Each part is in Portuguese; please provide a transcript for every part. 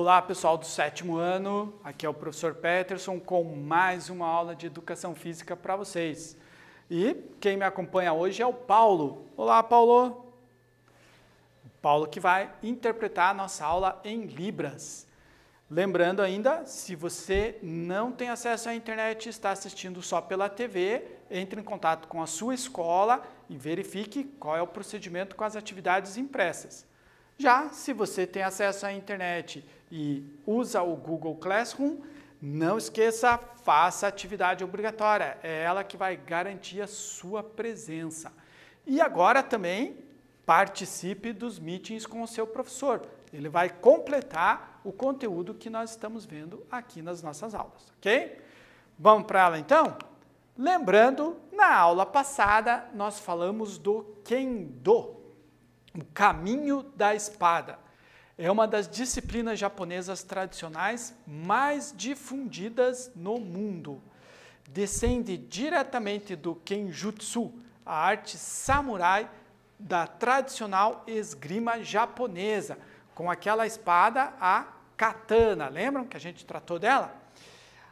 Olá, pessoal do 7º ano, aqui é o professor Peterson com mais uma aula de Educação Física para vocês. E quem me acompanha hoje é o Paulo. Olá, Paulo! O Paulo que vai interpretar a nossa aula em Libras. Lembrando ainda, se você não tem acesso à internet e está assistindo só pela TV, entre em contato com a sua escola e verifique qual é o procedimento com as atividades impressas. Já se você tem acesso à internet e usa o Google Classroom, não esqueça, faça a atividade obrigatória. É ela que vai garantir a sua presença. E agora também participe dos meetings com o seu professor. Ele vai completar o conteúdo que nós estamos vendo aqui nas nossas aulas, ok? Vamos para ela então? Lembrando, na aula passada nós falamos do Kendo, o caminho da espada. É uma das disciplinas japonesas tradicionais mais difundidas no mundo. Descende diretamente do Kenjutsu, a arte samurai da tradicional esgrima japonesa, com aquela espada, a katana. Lembram que a gente tratou dela?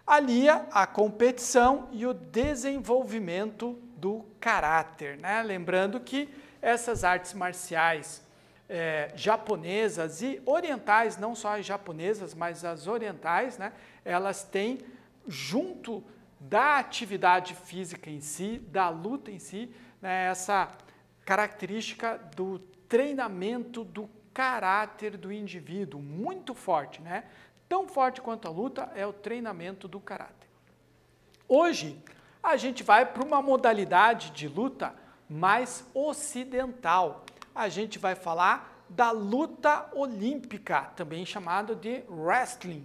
Alia a competição e o desenvolvimento do caráter, né? Lembrando que essas artes marciais japonesas e orientais, não só as japonesas, mas as orientais, né? Elas têm, junto da atividade física em si, da luta em si, né? Essa característica do treinamento do caráter do indivíduo, muito forte, né? Tão forte quanto a luta é o treinamento do caráter. Hoje, a gente vai para uma modalidade de luta mais ocidental. A gente vai falar da luta olímpica, também chamado de wrestling.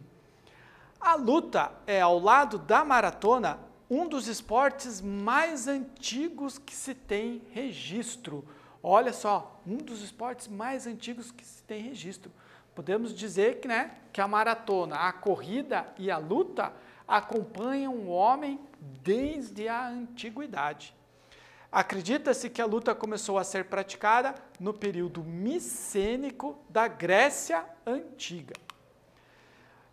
A luta é, ao lado da maratona, um dos esportes mais antigos que se tem registro. Olha só, um dos esportes mais antigos que se tem registro. Podemos dizer que, que a maratona, a corrida e a luta acompanham o homem desde a antiguidade. Acredita-se que a luta começou a ser praticada no período micênico da Grécia Antiga.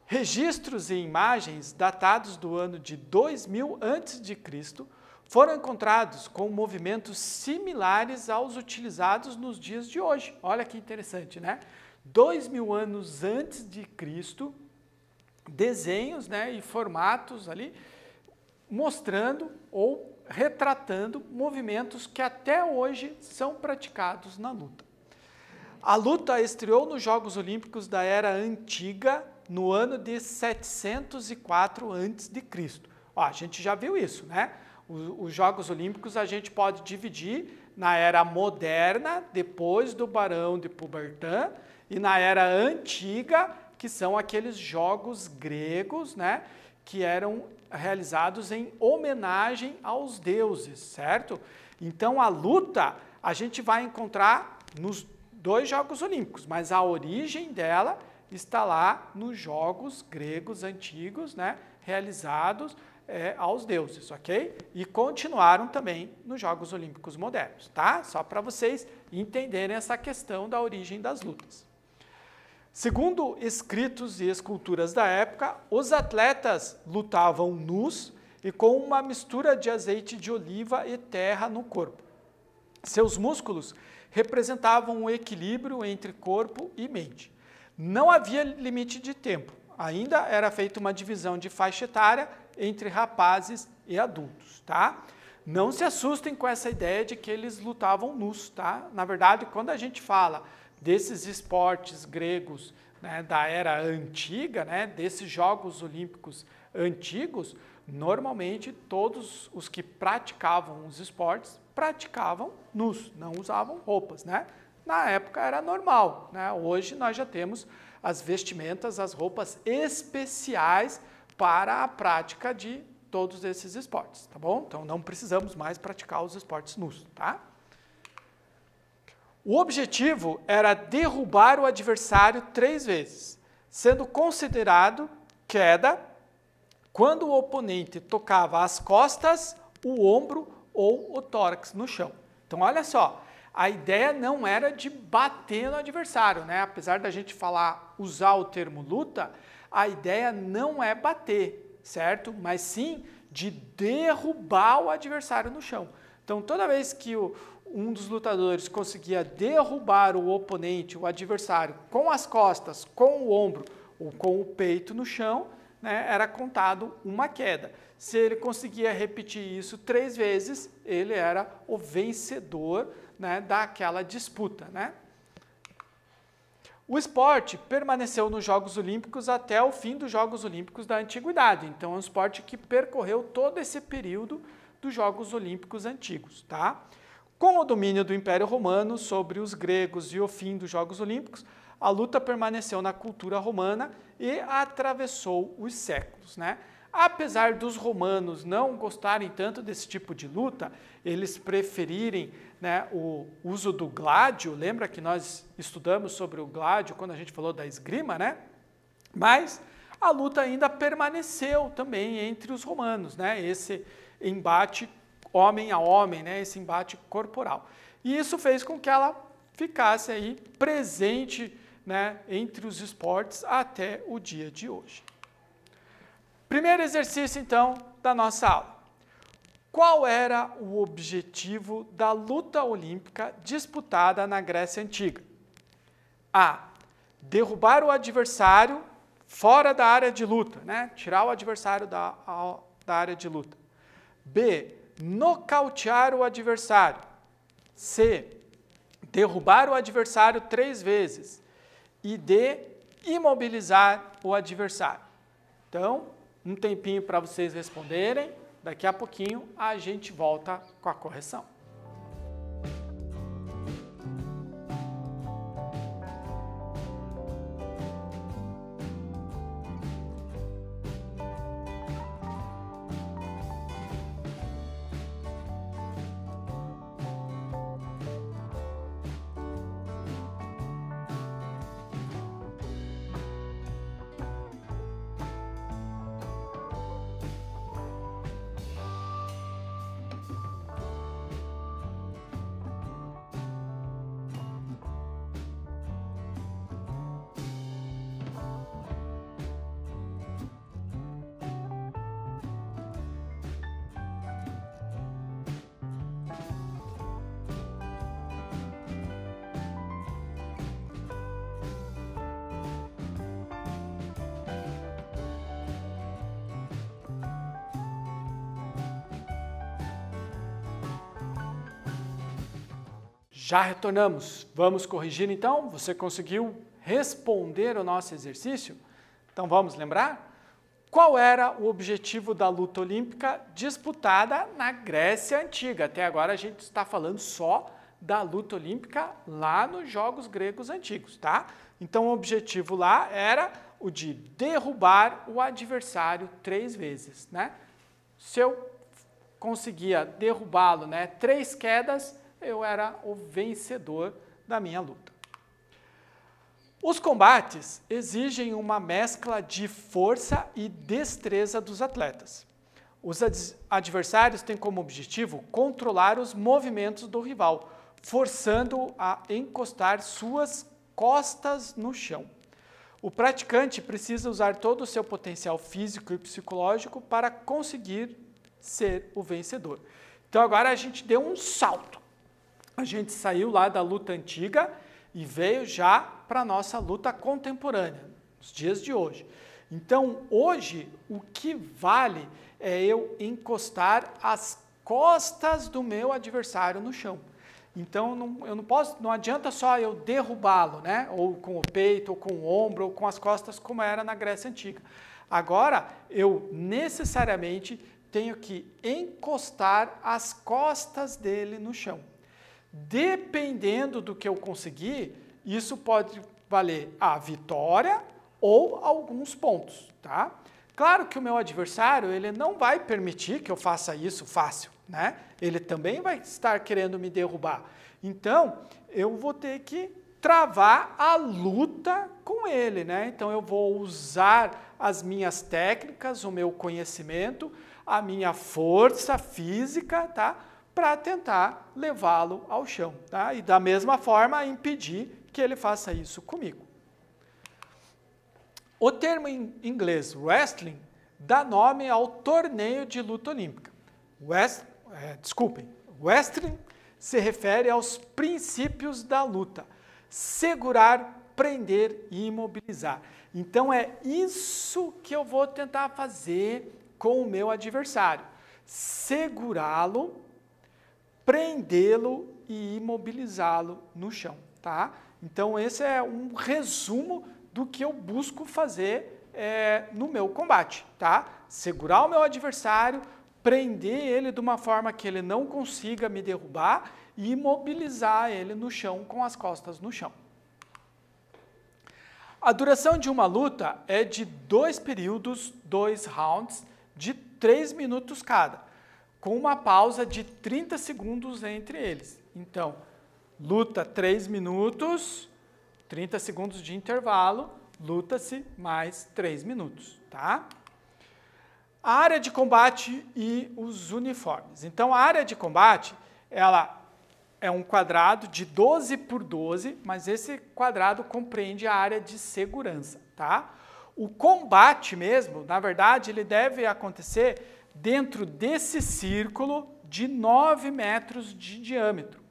Registros e imagens datados do ano de 2000 a.C. foram encontrados com movimentos similares aos utilizados nos dias de hoje. Olha que interessante, né? 2000 anos antes de Cristo, desenhos, e formatos ali mostrando ou retratando movimentos que até hoje são praticados na luta. A luta estreou nos Jogos Olímpicos da Era Antiga no ano de 704 a.C. A gente já viu isso, né? Os Jogos Olímpicos a gente pode dividir na Era Moderna, depois do Barão de Coubertin, e na Era Antiga, que são aqueles jogos gregos, que eram realizados em homenagem aos deuses, certo? Então, a luta a gente vai encontrar nos dois Jogos Olímpicos, mas a origem dela está lá nos jogos gregos antigos, realizados aos deuses, ok? E continuaram também nos Jogos Olímpicos modernos, tá? Só para vocês entenderem essa questão da origem das lutas. Segundo escritos e esculturas da época, os atletas lutavam nus e com uma mistura de azeite de oliva e terra no corpo. Seus músculos representavam um equilíbrio entre corpo e mente. Não havia limite de tempo, ainda era feita uma divisão de faixa etária entre rapazes e adultos, tá? Não se assustem com essa ideia de que eles lutavam nus, tá? Na verdade, quando a gente fala desses esportes gregos, da era antiga, desses Jogos Olímpicos antigos, normalmente todos os que praticavam os esportes praticavam nus, não usavam roupas, Na época era normal, Hoje nós já temos as vestimentas, as roupas especiais para a prática de todos esses esportes, tá bom? Então não precisamos mais praticar os esportes nus, tá? O objetivo era derrubar o adversário 3 vezes, sendo considerado queda quando o oponente tocava as costas, o ombro ou o tórax no chão. Então, olha só, a ideia não era de bater no adversário, né? Apesar da gente usar o termo luta, a ideia não é bater, certo? Mas sim de derrubar o adversário no chão. Então, toda vez que um dos lutadores conseguia derrubar o oponente, o adversário, com as costas, com o ombro ou com o peito no chão, né, era contado uma queda. Se ele conseguia repetir isso 3 vezes, ele era o vencedor, né, daquela disputa, né? O esporte permaneceu nos Jogos Olímpicos até o fim dos Jogos Olímpicos da Antiguidade. Então, é um esporte que percorreu todo esse período dos Jogos Olímpicos antigos, tá? Com o domínio do Império Romano sobre os gregos e o fim dos Jogos Olímpicos, a luta permaneceu na cultura romana e atravessou os séculos, né? Apesar dos romanos não gostarem tanto desse tipo de luta, eles preferirem, né, o uso do gládio. Lembra que nós estudamos sobre o gládio quando a gente falou da esgrima, né? Mas a luta ainda permaneceu também entre os romanos, né? Esse embate homem a homem, né? Esse embate corporal. E isso fez com que ela ficasse aí presente, né, entre os esportes até o dia de hoje. Primeiro exercício, então, da nossa aula. Qual era o objetivo da luta olímpica disputada na Grécia Antiga? A. Derrubar o adversário fora da área de luta, né? Tirar o adversário da área de luta. B. Nocautear o adversário. C. Derrubar o adversário 3 vezes. E D. Imobilizar o adversário. Então, um tempinho para vocês responderem. Daqui a pouquinho a gente volta com a correção. Já retornamos. Vamos corrigir então? Você conseguiu responder o nosso exercício? Então vamos lembrar? Qual era o objetivo da luta olímpica disputada na Grécia Antiga? Até agora a gente está falando só da luta olímpica lá nos Jogos Gregos Antigos, tá? Então o objetivo lá era o de derrubar o adversário 3 vezes, né? Se eu conseguia derrubá-lo, né, 3 quedas, eu era o vencedor da minha luta. Os combates exigem uma mescla de força e destreza dos atletas. Os adversários têm como objetivo controlar os movimentos do rival, forçando-o a encostar suas costas no chão. O praticante precisa usar todo o seu potencial físico e psicológico para conseguir ser o vencedor. Então agora a gente deu um salto. A gente saiu lá da luta antiga e veio já para a nossa luta contemporânea, nos dias de hoje. Então, hoje, o que vale é eu encostar as costas do meu adversário no chão. Então, não adianta só eu derrubá-lo, né? Ou com o peito, ou com o ombro, ou com as costas, como era na Grécia Antiga. Agora, eu necessariamente tenho que encostar as costas dele no chão. Dependendo do que eu conseguir, isso pode valer a vitória ou alguns pontos, tá? Claro que o meu adversário, ele não vai permitir que eu faça isso fácil, né? Ele também vai estar querendo me derrubar. Então, eu vou ter que travar a luta com ele, né? Então, eu vou usar as minhas técnicas, o meu conhecimento, a minha força física, tá? para tentar levá-lo ao chão, tá? E da mesma forma impedir que ele faça isso comigo. O termo em inglês wrestling dá nome ao torneio de luta olímpica. Wrestling se refere aos princípios da luta: segurar, prender e imobilizar. Então é isso que eu vou tentar fazer com o meu adversário: segurá-lo, prendê-lo e imobilizá-lo no chão, tá? Então esse é um resumo do que eu busco fazer no meu combate, tá? Segurar o meu adversário, prender ele de uma forma que ele não consiga me derrubar e imobilizar ele no chão com as costas no chão. A duração de uma luta é de 2 períodos, 2 rounds, de 3 minutos cada, com uma pausa de 30 segundos entre eles. Então, luta 3 minutos, 30 segundos de intervalo, luta-se mais 3 minutos, tá? A área de combate e os uniformes. Então, a área de combate, ela é um quadrado de 12 por 12, mas esse quadrado compreende a área de segurança, tá? O combate mesmo, na verdade, ele deve acontecer dentro desse círculo de 9 metros de diâmetro.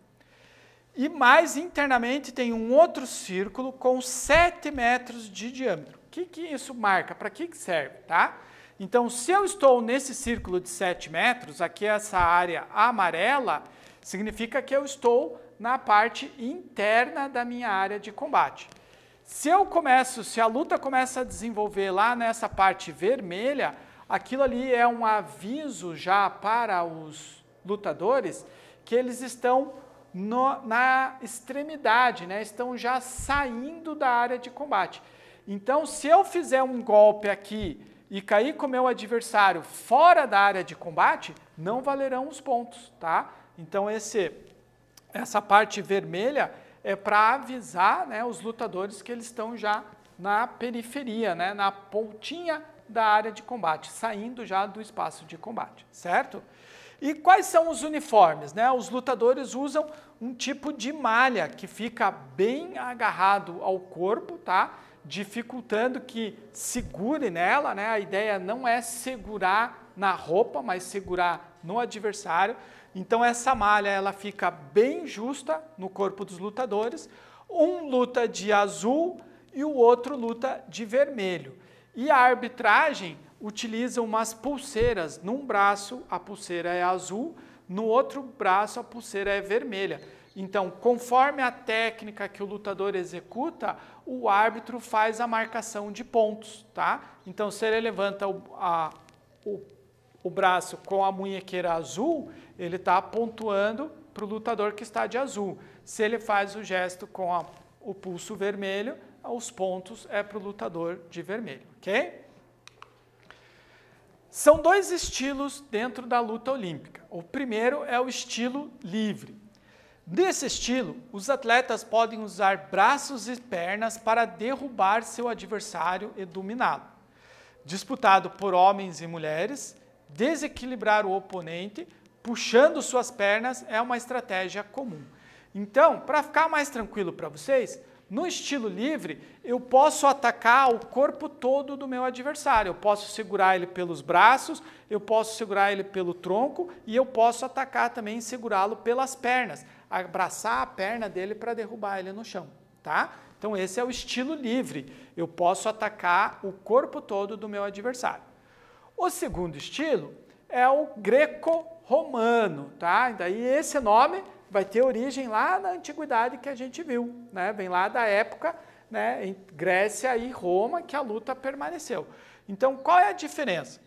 E mais internamente tem um outro círculo com 7 metros de diâmetro. O que isso marca? Para que serve, tá? Então, se eu estou nesse círculo de 7 metros, aqui essa área amarela, significa que eu estou na parte interna da minha área de combate. Se a luta começa a desenvolver lá nessa parte vermelha, aquilo ali é um aviso já para os lutadores que eles estão na extremidade, né? Estão já saindo da área de combate. Então, se eu fizer um golpe aqui e cair com o meu adversário fora da área de combate, não valerão os pontos, tá? Então, essa parte vermelha é para avisar, né, os lutadores que eles estão já na periferia, né, na pontinha da área de combate, saindo já do espaço de combate, certo? E quais são os uniformes, né? Os lutadores usam um tipo de malha que fica bem agarrado ao corpo, tá? Dificultando que segure nela, né? A ideia não é segurar na roupa, mas segurar no adversário. Então essa malha ela fica bem justa no corpo dos lutadores. Um luta de azul e o outro luta de vermelho. E a arbitragem utiliza umas pulseiras. Num braço a pulseira é azul, no outro braço a pulseira é vermelha. Então, conforme a técnica que o lutador executa, o árbitro faz a marcação de pontos, tá? Então, se ele levanta o braço com a munhequeira azul, ele está pontuando para o lutador que está de azul. Se ele faz o gesto com o pulso vermelho, os pontos é para o lutador de vermelho, ok? São 2 estilos dentro da luta olímpica. O primeiro é o estilo livre. Nesse estilo, os atletas podem usar braços e pernas para derrubar seu adversário e dominá-lo. Disputado por homens e mulheres, desequilibrar o oponente, puxando suas pernas, é uma estratégia comum. Então, para ficar mais tranquilo para vocês, no estilo livre, eu posso atacar o corpo todo do meu adversário. Eu posso segurar ele pelos braços, eu posso segurar ele pelo tronco e eu posso atacar também e segurá-lo pelas pernas. Abraçar a perna dele para derrubar ele no chão, tá? Então esse é o estilo livre. Eu posso atacar o corpo todo do meu adversário. O segundo estilo é o greco-romano, tá? Daí esse nome vai ter origem lá na antiguidade que a gente viu, né? Vem lá da época, né, em Grécia e Roma que a luta permaneceu. Então, qual é a diferença?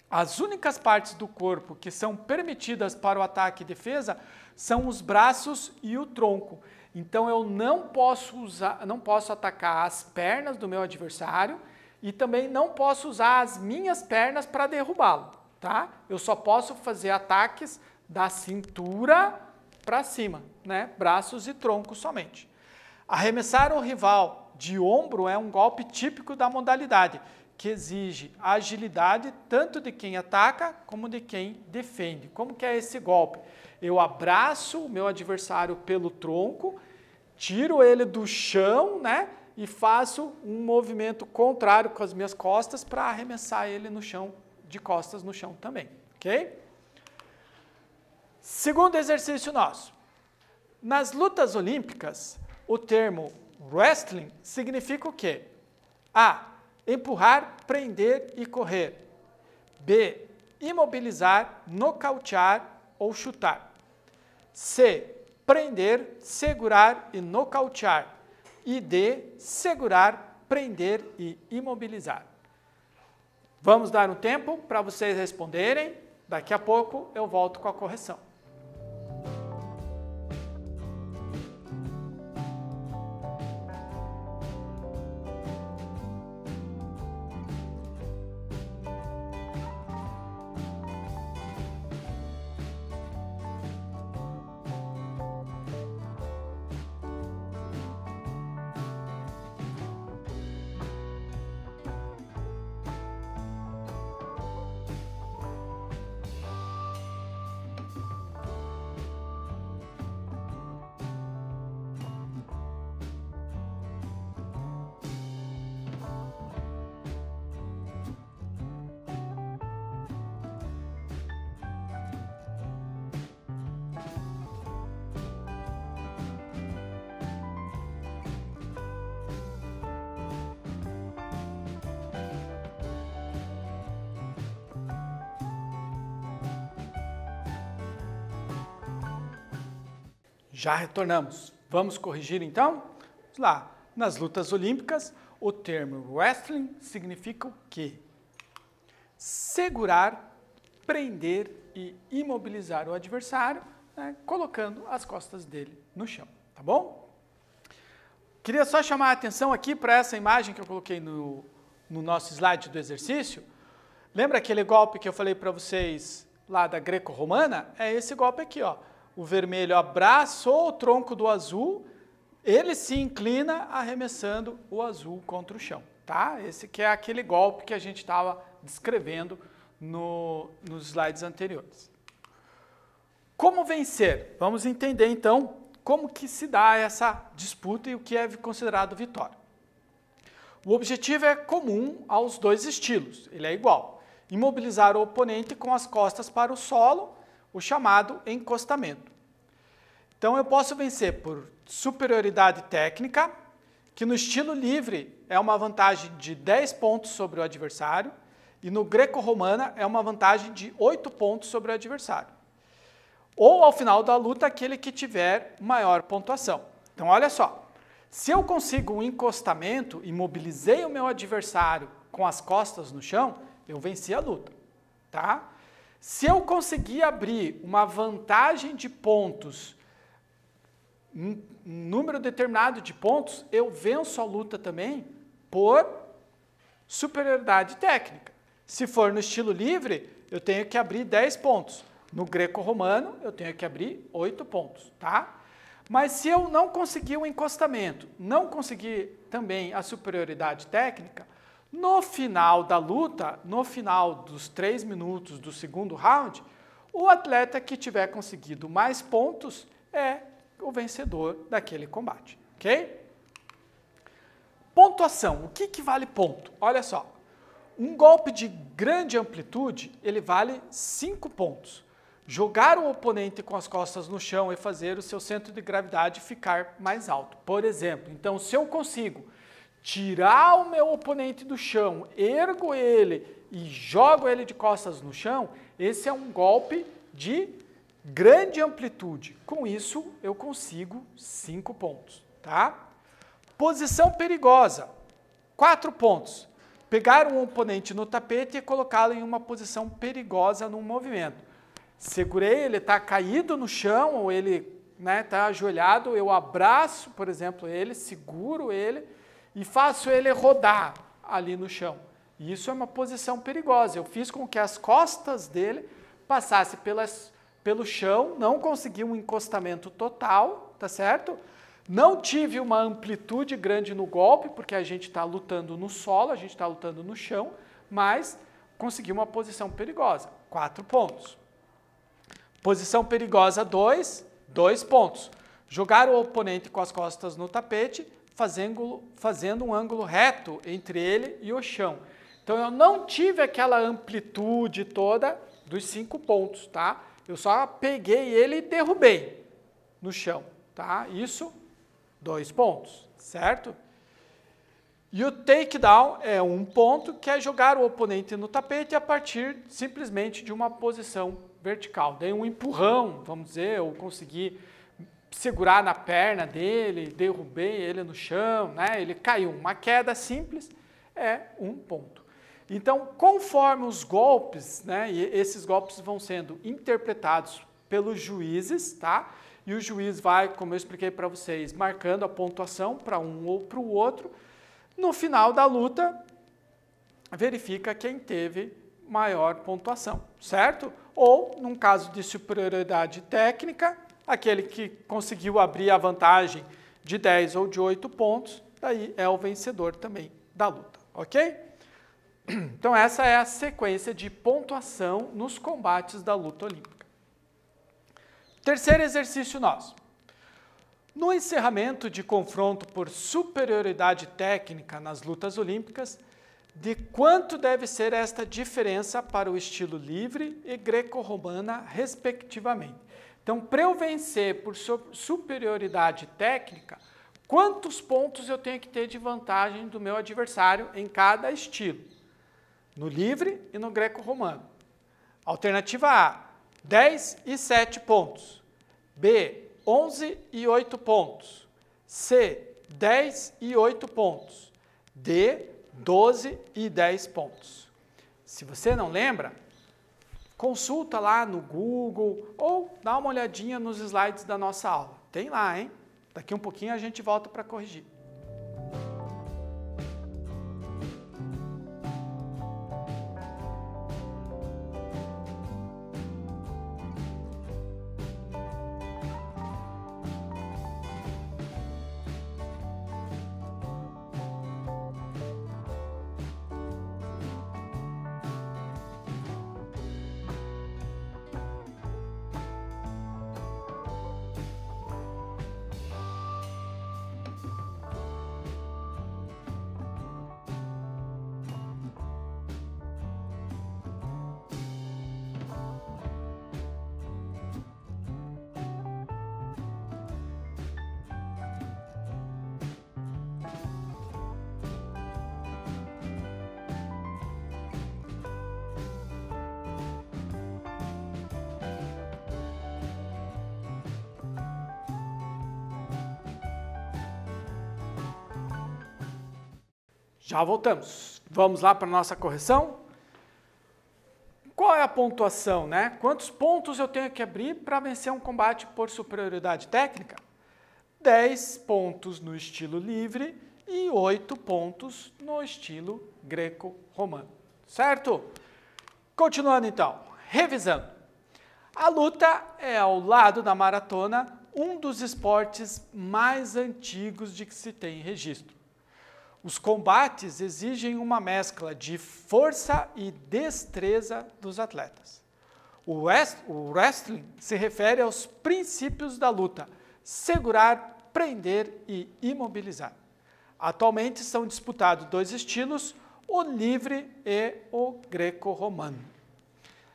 As únicas partes do corpo que são permitidas para o ataque e defesa são os braços e o tronco. Então, eu não posso atacar as pernas do meu adversário e também não posso usar as minhas pernas para derrubá-lo, tá? Eu só posso fazer ataques da cintura para cima, né? Braços e tronco somente. Arremessar o rival de ombro é um golpe típico da modalidade, que exige agilidade tanto de quem ataca como de quem defende. Como que é esse golpe? Eu abraço o meu adversário pelo tronco, tiro ele do chão, né? E faço um movimento contrário com as minhas costas para arremessar ele no chão, de costas no chão também, ok? Segundo exercício nosso. Nas lutas olímpicas, o termo wrestling significa o quê? A. Empurrar, prender e correr. B. Imobilizar, nocautear ou chutar. C. Prender, segurar e nocautear. E D. Segurar, prender e imobilizar. Vamos dar um tempo para vocês responderem. Daqui a pouco eu volto com a correção. Já retornamos. Vamos corrigir então? Vamos lá. Nas lutas olímpicas, o termo wrestling significa o quê? Segurar, prender e imobilizar o adversário, né, colocando as costas dele no chão, tá bom? Queria só chamar a atenção aqui para essa imagem que eu coloquei no nosso slide do exercício. Lembra aquele golpe que eu falei para vocês lá da greco-romana? É esse golpe aqui, ó. O vermelho abraçou o tronco do azul, ele se inclina arremessando o azul contra o chão, tá? Esse que é aquele golpe que a gente estava descrevendo nos slides anteriores. Como vencer? Vamos entender então como que se dá essa disputa e o que é considerado vitória. O objetivo é comum aos dois estilos, ele é igual. Imobilizar o oponente com as costas para o solo, o chamado encostamento. Então eu posso vencer por superioridade técnica, que no estilo livre é uma vantagem de 10 pontos sobre o adversário, e no greco-romana é uma vantagem de 8 pontos sobre o adversário. Ou ao final da luta, aquele que tiver maior pontuação. Então olha só, se eu consigo um encostamento, imobilizei o meu adversário com as costas no chão, eu venci a luta, tá? Se eu conseguir abrir uma vantagem de pontos, um número determinado de pontos, eu venço a luta também por superioridade técnica. Se for no estilo livre, eu tenho que abrir 10 pontos. No greco-romano, eu tenho que abrir 8 pontos, tá? Mas se eu não conseguir o encostamento, não conseguir também a superioridade técnica, no final da luta, no final dos 3 minutos do segundo round, o atleta que tiver conseguido mais pontos é o vencedor daquele combate, ok? Pontuação, o que vale ponto? Olha só, um golpe de grande amplitude, ele vale 5 pontos. Jogar o oponente com as costas no chão e fazer o seu centro de gravidade ficar mais alto. Por exemplo, então se eu consigo tirar o meu oponente do chão, ergo ele e jogo ele de costas no chão, esse é um golpe de grande amplitude. Com isso, eu consigo 5 pontos, tá? Posição perigosa, 4 pontos. Pegar um oponente no tapete e colocá-lo em uma posição perigosa num movimento. Segurei, ele está caído no chão ou ele está ajoelhado, eu abraço, por exemplo, ele, seguro ele e faço ele rodar ali no chão. Isso é uma posição perigosa. Eu fiz com que as costas dele passassem pelo chão, não consegui um encostamento total, tá certo? Não tive uma amplitude grande no golpe, porque a gente está lutando no solo, a gente está lutando no chão, mas consegui uma posição perigosa. 4 pontos. Posição perigosa 2, 2 pontos. Jogar o oponente com as costas no tapete, fazendo um ângulo reto entre ele e o chão. Então, eu não tive aquela amplitude toda dos 5 pontos, tá? Eu só peguei ele e derrubei no chão, tá? Isso, 2 pontos, certo? E o takedown é 1 ponto, que é jogar o oponente no tapete a partir simplesmente de uma posição vertical. Dei um empurrão, vamos dizer, ou consegui segurar na perna dele, derrubei ele no chão, né? Ele caiu. Uma queda simples é 1 ponto. Então, conforme os golpes, né? E esses golpes vão sendo interpretados pelos juízes, tá? E o juiz vai, como eu expliquei para vocês, marcando a pontuação para um ou para o outro. No final da luta, verifica quem teve maior pontuação, certo? Ou, num caso de superioridade técnica, aquele que conseguiu abrir a vantagem de 10 ou de 8 pontos, daí é o vencedor também da luta, ok? Então, essa é a sequência de pontuação nos combates da luta olímpica. Terceiro exercício nosso. No encerramento de confronto por superioridade técnica nas lutas olímpicas, de quanto deve ser esta diferença para o estilo livre e greco-romana, respectivamente? Então, para eu vencer por superioridade técnica, quantos pontos eu tenho que ter de vantagem do meu adversário em cada estilo? No livre e no greco-romano. Alternativa A, 10 e 7 pontos. B, 11 e 8 pontos. C, 10 e 8 pontos. D, 12 e 10 pontos. Se você não lembra, consulta lá no Google ou dá uma olhadinha nos slides da nossa aula. Tem lá, hein? Daqui um pouquinho a gente volta para corrigir. Já voltamos. Vamos lá para a nossa correção? Qual é a pontuação, né? Quantos pontos eu tenho que abrir para vencer um combate por superioridade técnica? 10 pontos no estilo livre e 8 pontos no estilo greco-romano. Certo? Continuando então, revisando. A luta é, ao lado da maratona, um dos esportes mais antigos de que se tem registro. Os combates exigem uma mescla de força e destreza dos atletas. O wrestling se refere aos princípios da luta: segurar, prender e imobilizar. Atualmente são disputados 2 estilos, o livre e o greco-romano.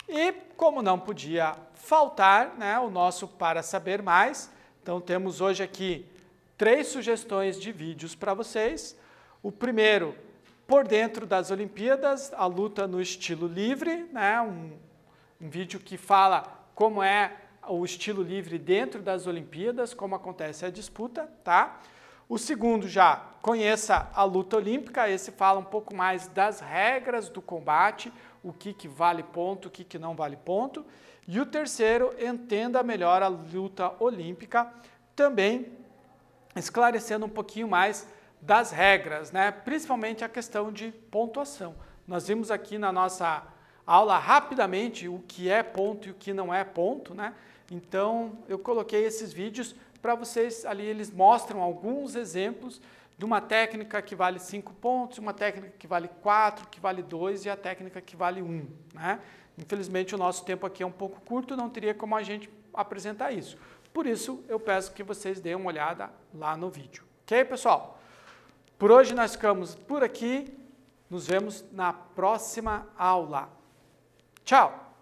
E, como não podia faltar, né, o nosso Para Saber Mais, então temos hoje aqui 3 sugestões de vídeos para vocês. O primeiro, por dentro das Olimpíadas, a luta no estilo livre, né? Um vídeo que fala como é o estilo livre dentro das Olimpíadas, como acontece a disputa, tá? O segundo já, conheça a luta olímpica, esse fala um pouco mais das regras do combate, o que vale ponto, o que não vale ponto. E o terceiro, entenda melhor a luta olímpica, também esclarecendo um pouquinho mais das regras, né? Principalmente a questão de pontuação. Nós vimos aqui na nossa aula rapidamente o que é ponto e o que não é ponto, né? Então, eu coloquei esses vídeos para vocês, ali eles mostram alguns exemplos de uma técnica que vale 5 pontos, uma técnica que vale 4, que vale 2 e a técnica que vale 1, né? Infelizmente, o nosso tempo aqui é um pouco curto, não teria como a gente apresentar isso. Por isso, eu peço que vocês deem uma olhada lá no vídeo. Ok, pessoal? Por hoje nós ficamos por aqui. Nos vemos na próxima aula. Tchau!